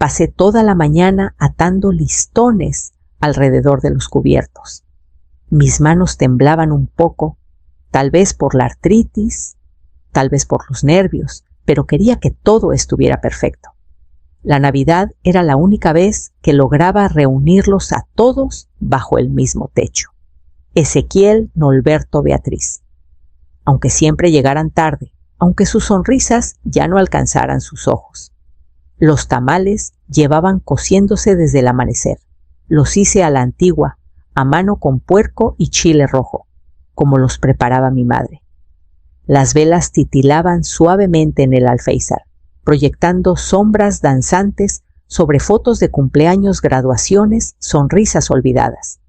Pasé toda la mañana atando listones alrededor de los cubiertos. Mis manos temblaban un poco, tal vez por la artritis, tal vez por los nervios, pero quería que todo estuviera perfecto. La Navidad era la única vez que lograba reunirlos a todos bajo el mismo techo. Ezequiel, Norberto, Beatriz. Aunque siempre llegaran tarde, aunque sus sonrisas ya no alcanzaran sus ojos. Los tamales llevaban cociéndose desde el amanecer. Los hice a la antigua, a mano con puerco y chile rojo, como los preparaba mi madre. Las velas titilaban suavemente en el alféizar, proyectando sombras danzantes sobre fotos de cumpleaños, graduaciones, sonrisas olvidadas.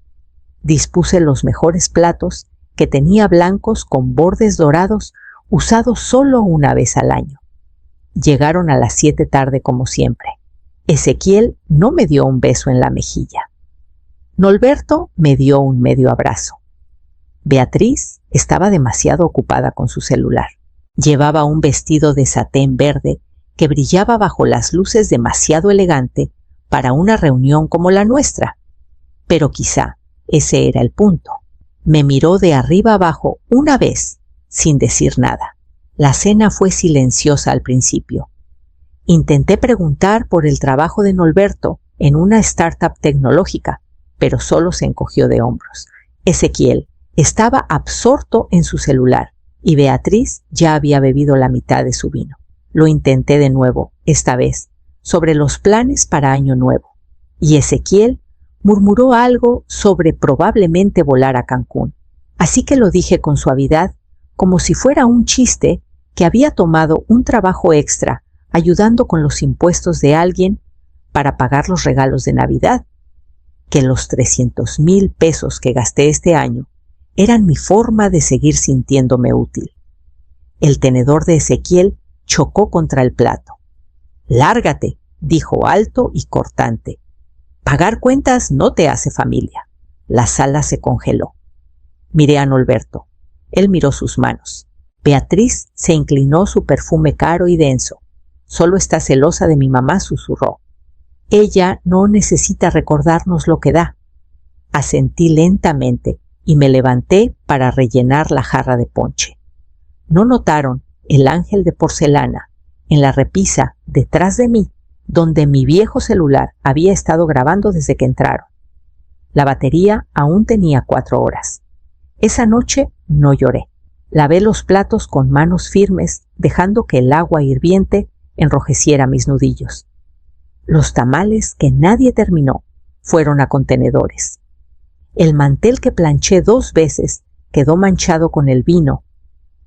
Dispuse los mejores platos, que tenía blancos con bordes dorados, usados solo una vez al año. Llegaron a las 7 tarde como siempre. Ezequiel no me dio un beso en la mejilla. Norberto me dio un medio abrazo. Beatriz estaba demasiado ocupada con su celular. Llevaba un vestido de satén verde que brillaba bajo las luces demasiado elegante para una reunión como la nuestra. Pero quizá ese era el punto. Me miró de arriba abajo una vez, sin decir nada. La cena fue silenciosa al principio. Intenté preguntar por el trabajo de Norberto en una startup tecnológica, pero solo se encogió de hombros. Ezequiel estaba absorto en su celular y Beatriz ya había bebido la mitad de su vino. Lo intenté de nuevo, esta vez, sobre los planes para Año Nuevo, y Ezequiel murmuró algo sobre probablemente volar a Cancún. Así que lo dije con suavidad, como si fuera un chiste que había tomado un trabajo extra ayudando con los impuestos de alguien para pagar los regalos de Navidad, que los 300,000 pesos que gasté este año eran mi forma de seguir sintiéndome útil. El tenedor de Ezequiel chocó contra el plato. «Lárgate», dijo alto y cortante. «Pagar cuentas no te hace familia». La sala se congeló. Miré a Norberto. Él miró sus manos. Beatriz se inclinó su perfume caro y denso. «Solo está celosa de mi mamá», susurró. «Ella no necesita recordarnos lo que da». Asentí lentamente y me levanté para rellenar la jarra de ponche. ¿No notaron el ángel de porcelana en la repisa detrás de mí, donde mi viejo celular había estado grabando desde que entraron? La batería aún tenía 4 horas. Esa noche no lloré. Lavé los platos con manos firmes, dejando que el agua hirviente enrojeciera mis nudillos. Los tamales que nadie terminó fueron a contenedores. El mantel que planché 2 veces quedó manchado con el vino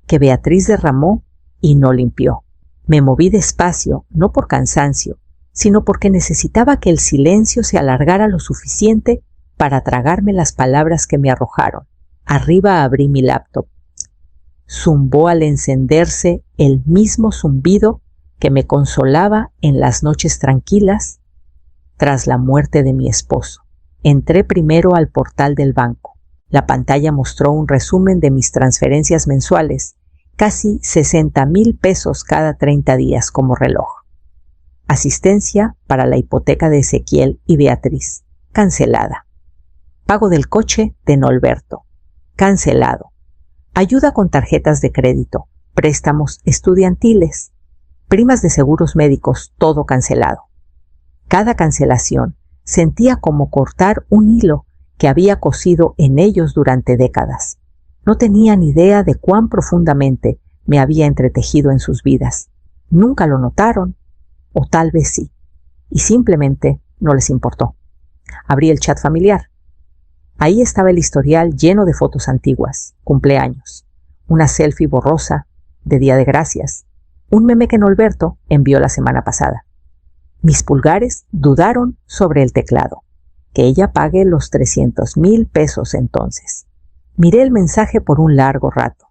que Beatriz derramó y no limpió. Me moví despacio, no por cansancio, sino porque necesitaba que el silencio se alargara lo suficiente para tragarme las palabras que me arrojaron. Arriba abrí mi laptop. Zumbó al encenderse el mismo zumbido que me consolaba en las noches tranquilas tras la muerte de mi esposo. Entré primero al portal del banco. La pantalla mostró un resumen de mis transferencias mensuales, casi 60,000 pesos cada 30 días como reloj. Asistencia para la hipoteca de Ezequiel y Beatriz, cancelada. Pago del coche de Norberto, cancelado. Ayuda con tarjetas de crédito, préstamos estudiantiles, primas de seguros médicos, todo cancelado. Cada cancelación sentía como cortar un hilo que había cosido en ellos durante décadas. No tenían idea de cuán profundamente me había entretejido en sus vidas. Nunca lo notaron, o tal vez sí, y simplemente no les importó. Abrí el chat familiar. Ahí estaba el historial lleno de fotos antiguas, cumpleaños, una selfie borrosa de Día de Gracias, un meme que Norberto envió la semana pasada. Mis pulgares dudaron sobre el teclado. Que ella pague los 300,000 pesos entonces. Miré el mensaje por un largo rato.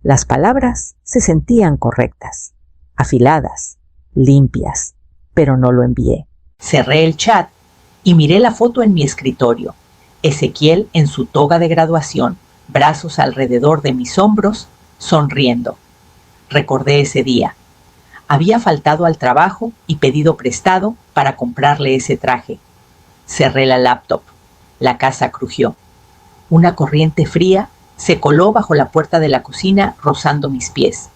Las palabras se sentían correctas, afiladas, limpias, pero no lo envié. Cerré el chat y miré la foto en mi escritorio. Ezequiel en su toga de graduación, brazos alrededor de mis hombros, sonriendo. Recordé ese día. Había faltado al trabajo y pedido prestado para comprarle ese traje. Cerré la laptop. La casa crujió. Una corriente fría se coló bajo la puerta de la cocina, rozando mis pies.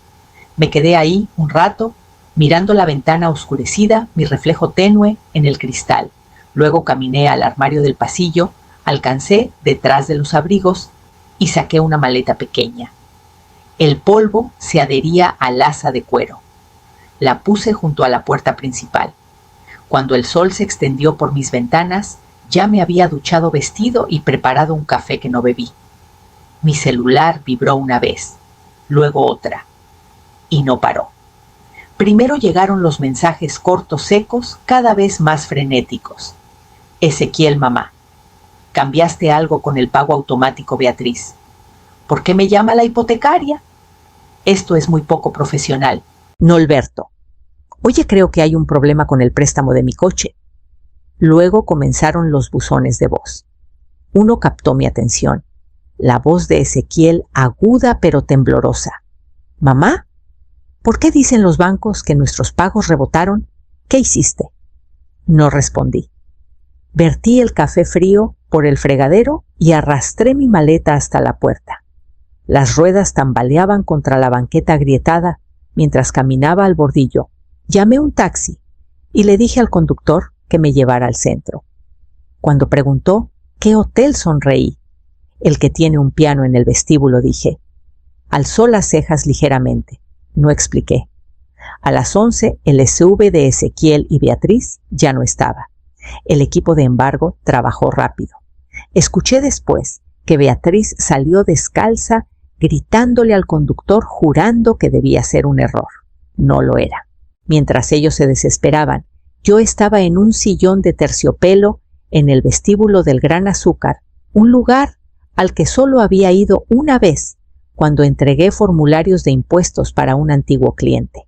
Me quedé ahí un rato, mirando la ventana oscurecida, mi reflejo tenue en el cristal. Luego caminé al armario del pasillo, alcancé detrás de los abrigos y saqué una maleta pequeña. El polvo se adhería al asa de cuero. La puse junto a la puerta principal. Cuando el sol se extendió por mis ventanas, ya me había duchado vestido y preparado un café que no bebí. Mi celular vibró una vez, luego otra, y no paró. Primero llegaron los mensajes cortos secos, cada vez más frenéticos. Ezequiel, mamá. Cambiaste algo con el pago automático, Beatriz. ¿Por qué me llama la hipotecaria? Esto es muy poco profesional. Norberto. Oye, creo que hay un problema con el préstamo de mi coche. Luego comenzaron los buzones de voz. Uno captó mi atención. La voz de Ezequiel, aguda pero temblorosa. ¿Mamá? ¿Por qué dicen los bancos que nuestros pagos rebotaron? ¿Qué hiciste? No respondí. Vertí el café frío por el fregadero y arrastré mi maleta hasta la puerta. Las ruedas tambaleaban contra la banqueta agrietada mientras caminaba al bordillo. Llamé un taxi y le dije al conductor que me llevara al centro. Cuando preguntó qué hotel, sonreí. El que tiene un piano en el vestíbulo, dije. Alzó las cejas ligeramente. No expliqué. A las 11 el SUV de Ezequiel y Beatriz ya no estaba. El equipo de embargo trabajó rápido. Escuché después que Beatriz salió descalza gritándole al conductor, jurando que debía ser un error. No lo era. Mientras ellos se desesperaban, yo estaba en un sillón de terciopelo en el vestíbulo del Gran Azúcar, un lugar al que solo había ido una vez cuando entregué formularios de impuestos para un antiguo cliente.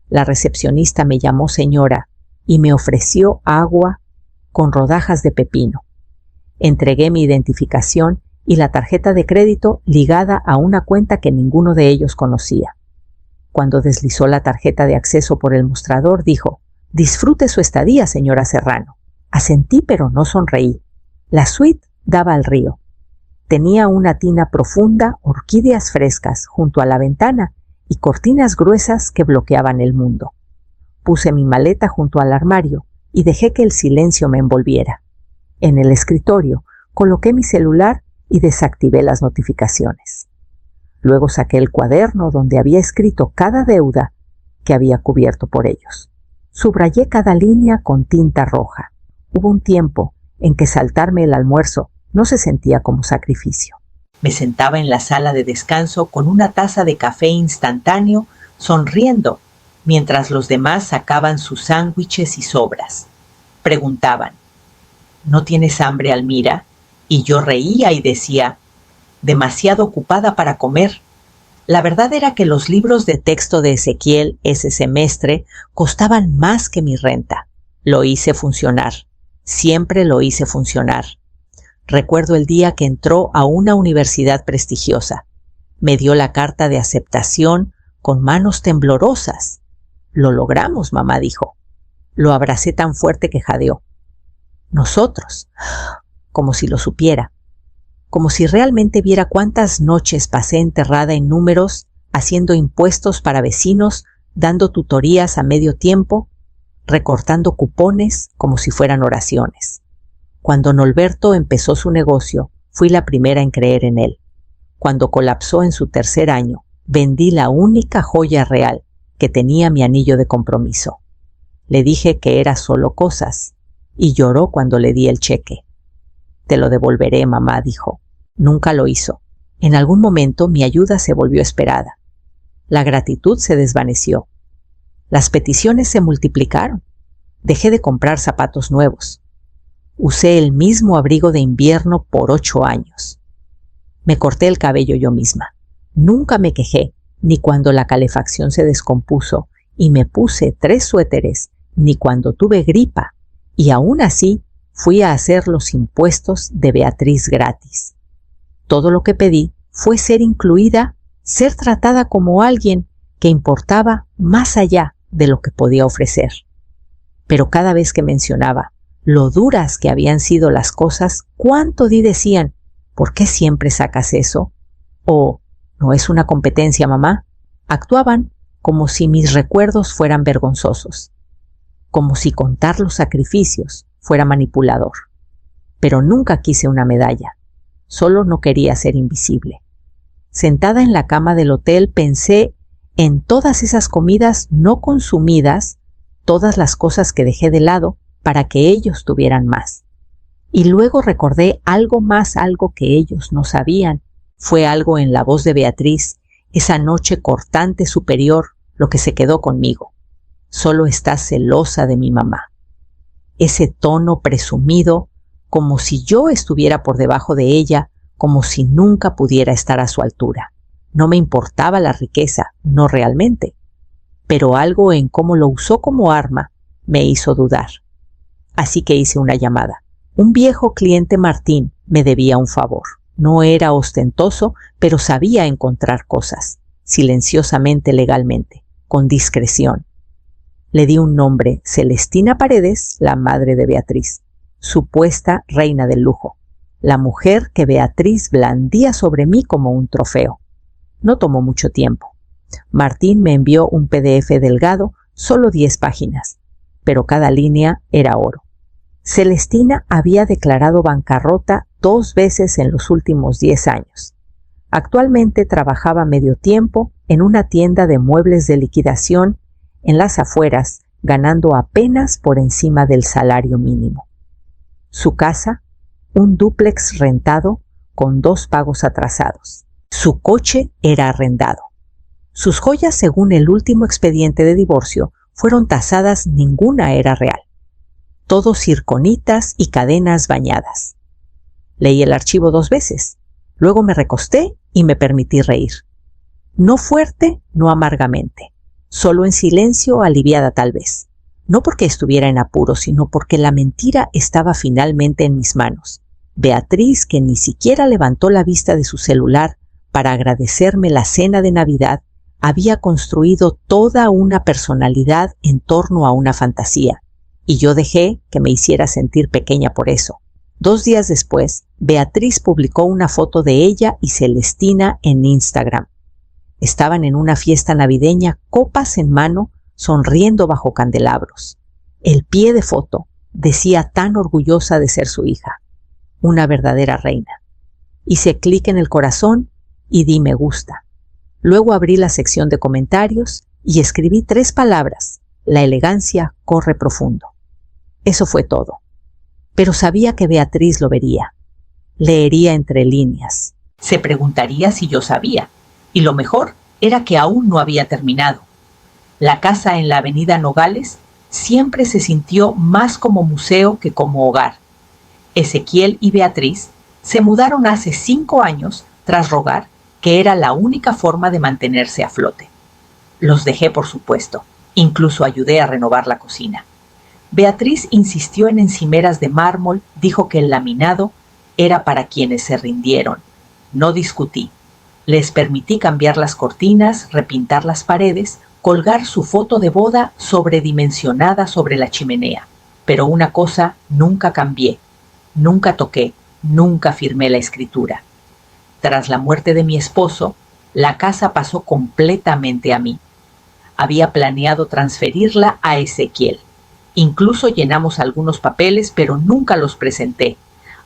La recepcionista me llamó señora y me ofreció agua con rodajas de pepino. Entregué mi identificación y la tarjeta de crédito ligada a una cuenta que ninguno de ellos conocía. Cuando deslizó la tarjeta de acceso por el mostrador, dijo: «Disfrute su estadía, señora Serrano». Asentí, pero no sonreí. La suite daba al río. Tenía una tina profunda, orquídeas frescas junto a la ventana y cortinas gruesas que bloqueaban el mundo. Puse mi maleta junto al armario y dejé que el silencio me envolviera. En el escritorio coloqué mi celular y desactivé las notificaciones. Luego saqué el cuaderno donde había escrito cada deuda que había cubierto por ellos. Subrayé cada línea con tinta roja. Hubo un tiempo en que saltarme el almuerzo no se sentía como sacrificio. Me sentaba en la sala de descanso con una taza de café instantáneo, sonriendo, mientras los demás sacaban sus sándwiches y sobras. Preguntaban: ¿no tienes hambre, Almira? Y yo reía y decía: demasiado ocupada para comer. La verdad era que los libros de texto de Ezequiel ese semestre costaban más que mi renta. Lo hice funcionar. Siempre lo hice funcionar. Recuerdo el día que entró a una universidad prestigiosa. Me dio la carta de aceptación con manos temblorosas. «Lo logramos», mamá dijo. Lo abracé tan fuerte que jadeó. «Nosotros», como si lo supiera. Como si realmente viera cuántas noches pasé enterrada en números, haciendo impuestos para vecinos, dando tutorías a medio tiempo, recortando cupones como si fueran oraciones. Cuando Norberto empezó su negocio, fui la primera en creer en él. Cuando colapsó en su tercer año, vendí la única joya real que tenía mi anillo de compromiso. Le dije que era solo cosas, y lloró cuando le di el cheque. «Te lo devolveré, mamá», dijo. Nunca lo hizo. En algún momento mi ayuda se volvió esperada. La gratitud se desvaneció. Las peticiones se multiplicaron. Dejé de comprar zapatos nuevos. Usé el mismo abrigo de invierno por 8 años. Me corté el cabello yo misma. Nunca me quejé, ni cuando la calefacción se descompuso y me puse 3 suéteres, ni cuando tuve gripa, y aún así fui a hacer los impuestos de Beatriz gratis. Todo lo que pedí fue ser incluida, ser tratada como alguien que importaba más allá de lo que podía ofrecer. Pero cada vez que mencionaba lo duras que habían sido las cosas, cuánto decían, ¿por qué siempre sacas eso? O, ¿no es una competencia, mamá? Actuaban como si mis recuerdos fueran vergonzosos, como si contar los sacrificios fuera manipulador. Pero nunca quise una medalla, solo no quería ser invisible. Sentada en la cama del hotel pensé en todas esas comidas no consumidas, todas las cosas que dejé de lado para que ellos tuvieran más. Y luego recordé algo más, algo que ellos no sabían. Fue algo en la voz de Beatriz, esa noche cortante superior, lo que se quedó conmigo. Solo estás celosa de mi mamá. Ese tono presumido, como si yo estuviera por debajo de ella, como si nunca pudiera estar a su altura. No me importaba la riqueza, no realmente, pero algo en cómo lo usó como arma me hizo dudar. Así que hice una llamada. Un viejo cliente Martín me debía un favor. No era ostentoso, pero sabía encontrar cosas, silenciosamente, legalmente, con discreción. Le di un nombre, Celestina Paredes, la madre de Beatriz, supuesta reina del lujo, la mujer que Beatriz blandía sobre mí como un trofeo. No tomó mucho tiempo. Martín me envió un PDF delgado, solo 10 páginas, pero cada línea era oro. Celestina había declarado bancarrota 2 veces en los últimos 10 años. Actualmente trabajaba medio tiempo en una tienda de muebles de liquidación en las afueras, ganando apenas por encima del salario mínimo. Su casa, un dúplex rentado con 2 pagos atrasados. Su coche era arrendado. Sus joyas, según el último expediente de divorcio, fueron tasadas, ninguna era real. Todo zirconitas y cadenas bañadas. Leí el archivo 2 veces. Luego me recosté y me permití reír. No fuerte, no amargamente. Solo en silencio, aliviada tal vez. No porque estuviera en apuro, sino porque la mentira estaba finalmente en mis manos. Beatriz, que ni siquiera levantó la vista de su celular para agradecerme la cena de Navidad, había construido toda una personalidad en torno a una fantasía, y yo dejé que me hiciera sentir pequeña por eso. 2 días después, Beatriz publicó una foto de ella y Celestina en Instagram. Estaban en una fiesta navideña, copas en mano, sonriendo bajo candelabros. El pie de foto decía tan orgullosa de ser su hija, una verdadera reina. Hice clic en el corazón y di me gusta. Luego abrí la sección de comentarios y escribí 3 palabras: la elegancia corre profundo. Eso fue todo. Pero sabía que Beatriz lo vería. Leería entre líneas. Se preguntaría si yo sabía. Y lo mejor era que aún no había terminado. La casa en la avenida Nogales siempre se sintió más como museo que como hogar. Ezequiel y Beatriz se mudaron hace 5 años tras rogar que era la única forma de mantenerse a flote. Los dejé, por supuesto. Incluso ayudé a renovar la cocina. Beatriz insistió en encimeras de mármol, dijo que el laminado era para quienes se rindieron. No discutí. Les permití cambiar las cortinas, repintar las paredes, colgar su foto de boda sobredimensionada sobre la chimenea. Pero una cosa nunca cambié, nunca toqué, nunca firmé la escritura. Tras la muerte de mi esposo, la casa pasó completamente a mí. Había planeado transferirla a Ezequiel. Incluso llenamos algunos papeles, pero nunca los presenté.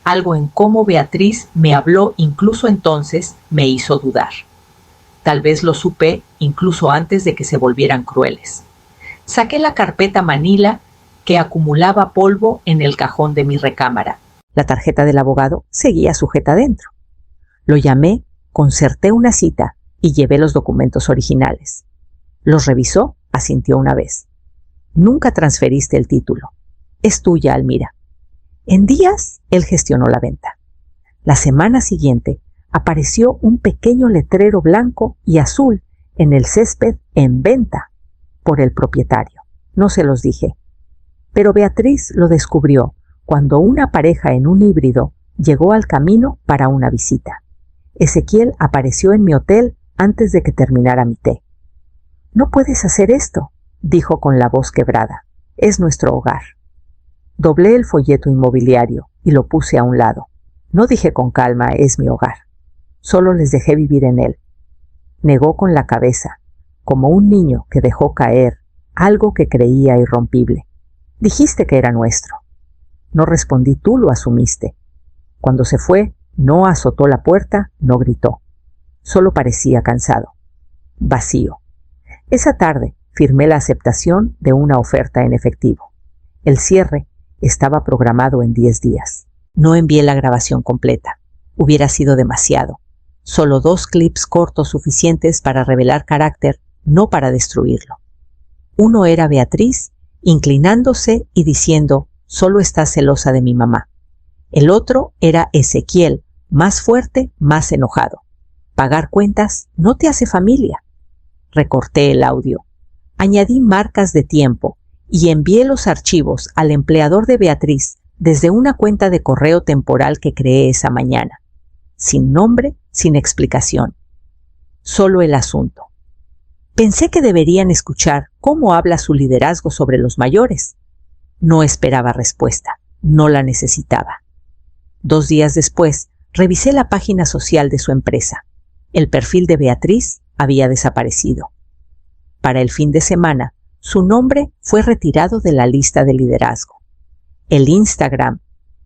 Algo en cómo Beatriz me habló incluso entonces me hizo dudar. Tal vez lo supe incluso antes de que se volvieran crueles. Saqué la carpeta manila que acumulaba polvo en el cajón de mi recámara. La tarjeta del abogado seguía sujeta dentro. Lo llamé, concerté una cita y llevé los documentos originales. Los revisó, asintió una vez. Nunca transferiste el título. Es tuya, Almira. En días, él gestionó la venta. La semana siguiente, apareció un pequeño letrero blanco y azul en el césped en venta por el propietario. No se los dije. Pero Beatriz lo descubrió cuando una pareja en un híbrido llegó al camino para una visita. Ezequiel apareció en mi hotel antes de que terminara mi té. «No puedes hacer esto», dijo con la voz quebrada. Es nuestro hogar. Doblé el folleto inmobiliario y lo puse a un lado. No dije con calma, es mi hogar. Solo les dejé vivir en él. Negó con la cabeza, como un niño que dejó caer algo que creía irrompible. Dijiste que era nuestro. No respondí, tú lo asumiste. Cuando se fue, no azotó la puerta, no gritó. Solo parecía cansado. Vacío. Esa tarde firmé la aceptación de una oferta en efectivo. El cierre estaba programado en 10 días. No envié la grabación completa. Hubiera sido demasiado. Solo 2 clips cortos suficientes para revelar carácter, no para destruirlo. Uno era Beatriz, inclinándose y diciendo, solo estás celosa de mi mamá. El otro era Ezequiel, más fuerte, más enojado. Pagar cuentas no te hace familia. Recorté el audio. Añadí marcas de tiempo y envié los archivos al empleador de Beatriz desde una cuenta de correo temporal que creé esa mañana. Sin nombre, sin explicación. Solo el asunto. Pensé que deberían escuchar cómo habla su liderazgo sobre los mayores. No esperaba respuesta. No la necesitaba. 2 días después, revisé la página social de su empresa. El perfil de Beatriz había desaparecido. Para el fin de semana, su nombre fue retirado de la lista de liderazgo. El Instagram,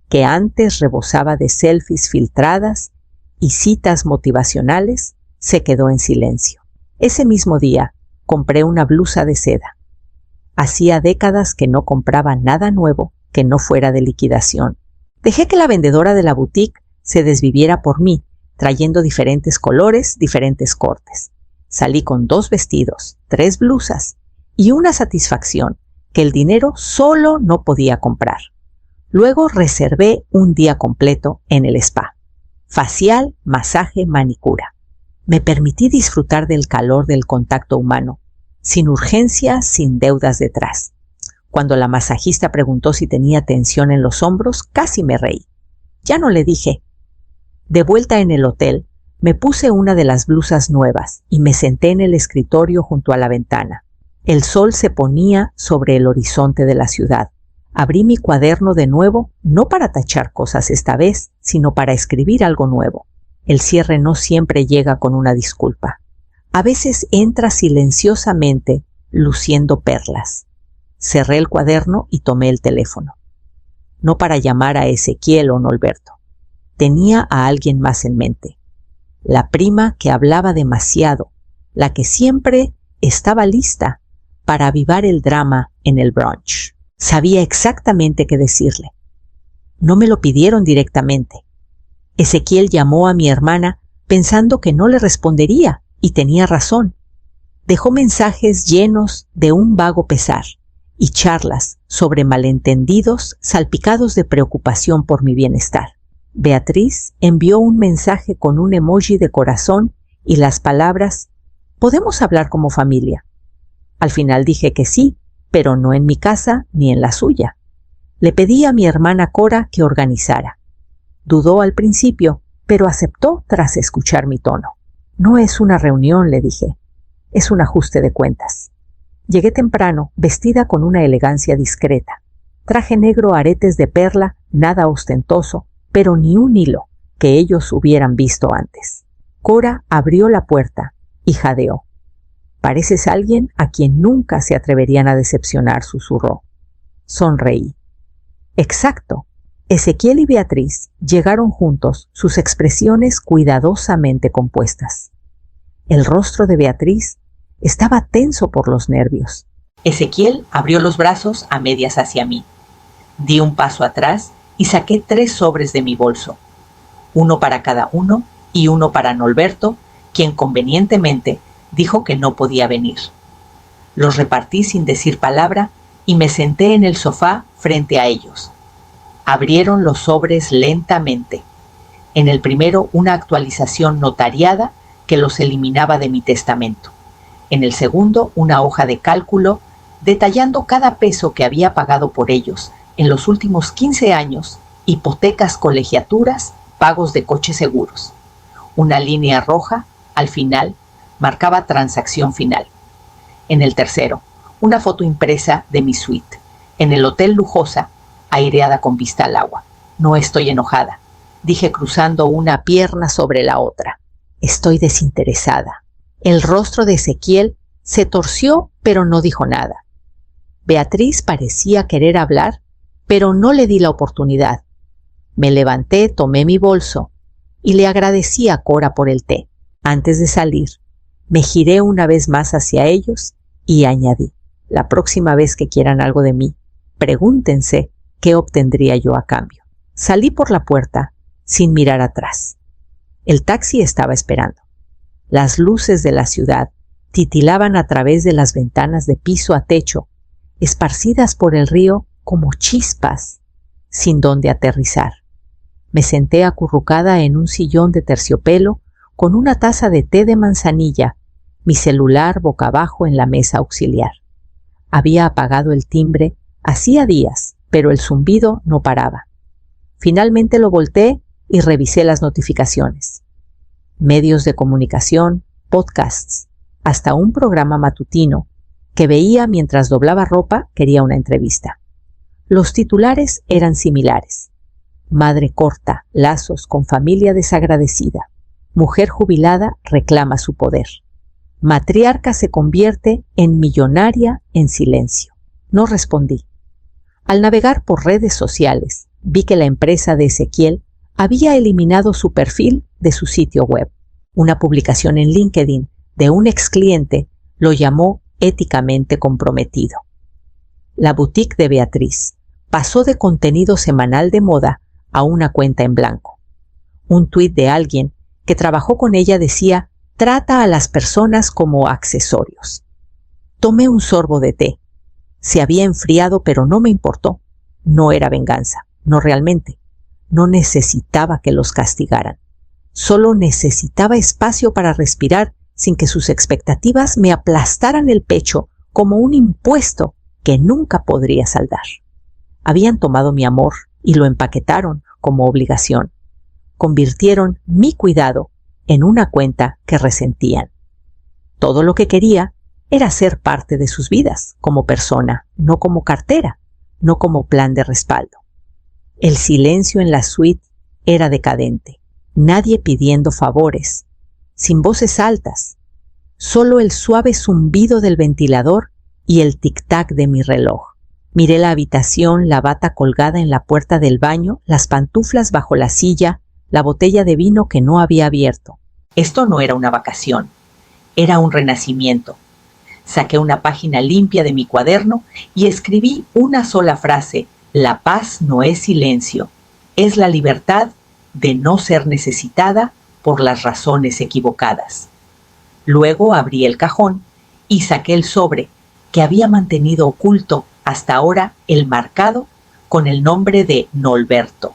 que antes rebosaba de selfies filtradas y citas motivacionales, se quedó en silencio. Ese mismo día, compré una blusa de seda. Hacía décadas que no compraba nada nuevo que no fuera de liquidación. Dejé que la vendedora de la boutique se desviviera por mí, trayendo diferentes colores, diferentes cortes. Salí con 2 vestidos, 3 blusas y una satisfacción que el dinero solo no podía comprar. Luego reservé un día completo en el spa. Facial, masaje, manicura. Me permití disfrutar del calor del contacto humano, sin urgencia, sin deudas detrás. Cuando la masajista preguntó si tenía tensión en los hombros, casi me reí. Ya no le dije. De vuelta en el hotel, me puse una de las blusas nuevas y me senté en el escritorio junto a la ventana. El sol se ponía sobre el horizonte de la ciudad. Abrí mi cuaderno de nuevo, no para tachar cosas esta vez, sino para escribir algo nuevo. El cierre no siempre llega con una disculpa. A veces entra silenciosamente, luciendo perlas. Cerré el cuaderno y tomé el teléfono. No para llamar a Ezequiel o Norberto. Tenía a alguien más en mente. La prima que hablaba demasiado, la que siempre estaba lista para avivar el drama en el brunch. Sabía exactamente qué decirle. No me lo pidieron directamente. Ezequiel llamó a mi hermana pensando que no le respondería, y tenía razón. Dejó mensajes llenos de un vago pesar y charlas sobre malentendidos salpicados de preocupación por mi bienestar. Beatriz envió un mensaje con un emoji de corazón y las palabras «Podemos hablar como familia». Al final dije que sí, pero no en mi casa ni en la suya. Le pedí a mi hermana Cora que organizara. Dudó al principio, pero aceptó tras escuchar mi tono. «No es una reunión», le dije. «Es un ajuste de cuentas». Llegué temprano, vestida con una elegancia discreta. Traje negro, aretes de perla, nada ostentoso, pero ni un hilo que ellos hubieran visto antes. Cora abrió la puerta y jadeó. «Pareces alguien a quien nunca se atreverían a decepcionar», susurró. Sonreí. Exacto. Ezequiel y Beatriz llegaron juntos, sus expresiones cuidadosamente compuestas. El rostro de Beatriz estaba tenso por los nervios. Ezequiel abrió los brazos a medias hacia mí. Di un paso atrás y saqué 3 sobres de mi bolso. Uno para cada uno y uno para Norberto, quien convenientemente dijo que no podía venir. Los repartí sin decir palabra y me senté en el sofá frente a ellos. Abrieron los sobres lentamente. En el primero, una actualización notariada que los eliminaba de mi testamento. En el segundo, una hoja de cálculo detallando cada peso que había pagado por ellos en los últimos 15 años, hipotecas, colegiaturas, pagos de coches seguros. Una línea roja, al final, marcaba transacción final. En el tercero, una foto impresa de mi suite, en el Hotel Lujosa, aireada con vista al agua. No estoy enojada, dije cruzando una pierna sobre la otra. Estoy desinteresada. El rostro de Ezequiel se torció, pero no dijo nada. Beatriz parecía querer hablar, pero no le di la oportunidad. Me levanté, tomé mi bolso y le agradecí a Cora por el té. Antes de salir, me giré una vez más hacia ellos y añadí: la próxima vez que quieran algo de mí, pregúntense qué obtendría yo a cambio. Salí por la puerta sin mirar atrás. El taxi estaba esperando. Las luces de la ciudad titilaban a través de las ventanas de piso a techo, esparcidas por el río como chispas, sin dónde aterrizar. Me senté acurrucada en un sillón de terciopelo con una taza de té de manzanilla, mi celular boca abajo en la mesa auxiliar. Había apagado el timbre hacía días, pero el zumbido no paraba. Finalmente lo volteé y revisé las notificaciones. Medios de comunicación, podcasts, hasta un programa matutino que veía mientras doblaba ropa quería una entrevista. Los titulares eran similares. Madre corta, lazos con familia desagradecida. Mujer jubilada reclama su poder. Matriarca se convierte en millonaria en silencio. No respondí. Al navegar por redes sociales, vi que la empresa de Ezequiel había eliminado su perfil de su sitio web. Una publicación en LinkedIn de un ex cliente lo llamó éticamente comprometido. La boutique de Beatriz pasó de contenido semanal de moda a una cuenta en blanco. Un tuit de alguien que trabajó con ella decía: trata a las personas como accesorios. Tomé un sorbo de té. Se había enfriado, pero no me importó. No era venganza, no realmente. No necesitaba que los castigaran. Solo necesitaba espacio para respirar sin que sus expectativas me aplastaran el pecho como un impuesto que nunca podría saldar. Habían tomado mi amor y lo empaquetaron como obligación. Convirtieron mi cuidado en una cuenta que resentían. Todo lo que quería era ser parte de sus vidas, como persona, no como cartera, no como plan de respaldo. El silencio en la suite era decadente. Nadie pidiendo favores, sin voces altas, solo el suave zumbido del ventilador y el tic-tac de mi reloj. Miré la habitación, la bata colgada en la puerta del baño, las pantuflas bajo la silla, la botella de vino que no había abierto. Esto no era una vacación, era un renacimiento. Saqué una página limpia de mi cuaderno y escribí una sola frase: la paz no es silencio, es la libertad de no ser necesitada por las razones equivocadas. Luego abrí el cajón y saqué el sobre que había mantenido oculto hasta ahora el marcado con el nombre de Nolberto.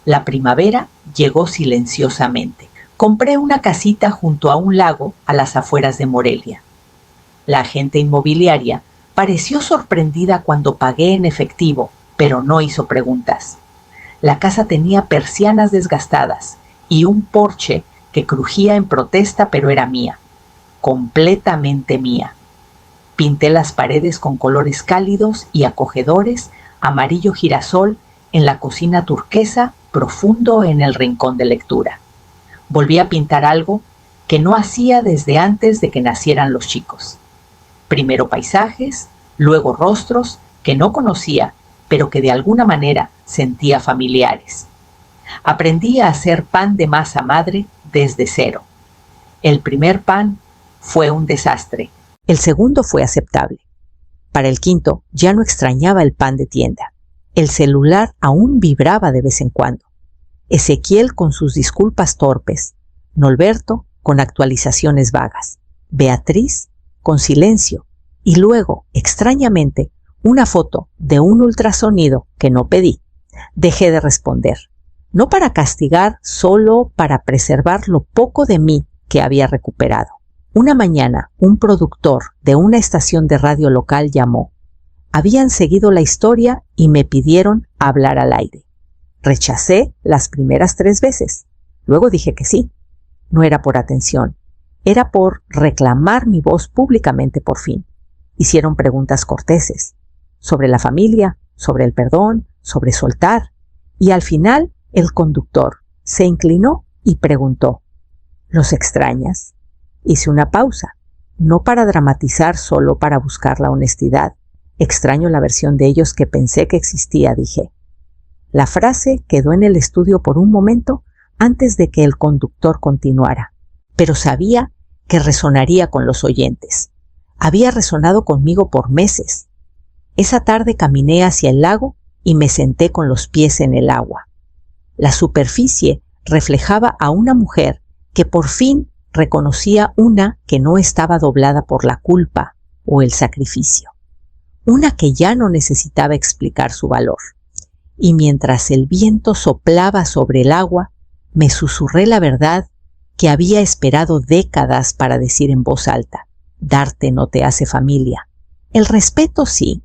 La primavera llegó silenciosamente. Compré una casita junto a un lago a las afueras de Morelia. La agente inmobiliaria pareció sorprendida cuando pagué en efectivo, pero no hizo preguntas. La casa tenía persianas desgastadas y un porche que crujía en protesta, pero era mía, completamente mía. Pinté las paredes con colores cálidos y acogedores, amarillo girasol en la cocina turquesa, profundo en el rincón de lectura. Volví a pintar algo que no hacía desde antes de que nacieran los chicos. Primero paisajes, luego rostros que no conocía, pero que de alguna manera sentía familiares. Aprendí a hacer pan de masa madre desde cero. El primer pan fue un desastre. El segundo fue aceptable. Para el quinto ya no extrañaba el pan de tienda. El celular aún vibraba de vez en cuando. Ezequiel con sus disculpas torpes, Nolberto con actualizaciones vagas, Beatriz con silencio y luego, extrañamente, una foto de un ultrasonido que no pedí. Dejé de responder, no para castigar, solo para preservar lo poco de mí que había recuperado. Una mañana, un productor de una estación de radio local llamó. Habían seguido la historia y me pidieron hablar al aire. Rechacé las primeras 3 veces. Luego dije que sí. No era por atención. Era por reclamar mi voz públicamente por fin. Hicieron preguntas corteses. sobre la familia, sobre el perdón, sobre soltar. Y al final el conductor se inclinó y preguntó: ¿los extrañas? Hice una pausa, no para dramatizar, solo para buscar la honestidad. Extraño la versión de ellos que pensé que existía, dije. La frase quedó en el estudio por un momento antes de que el conductor continuara, pero sabía que resonaría con los oyentes. Había resonado conmigo por meses. Esa tarde caminé hacia el lago y me senté con los pies en el agua. La superficie reflejaba a una mujer que por fin reconocía una que no estaba doblada por la culpa o el sacrificio, una que ya no necesitaba explicar su valor. Y mientras el viento soplaba sobre el agua, me susurré la verdad que había esperado décadas para decir en voz alta: darte no te hace familia. El respeto sí,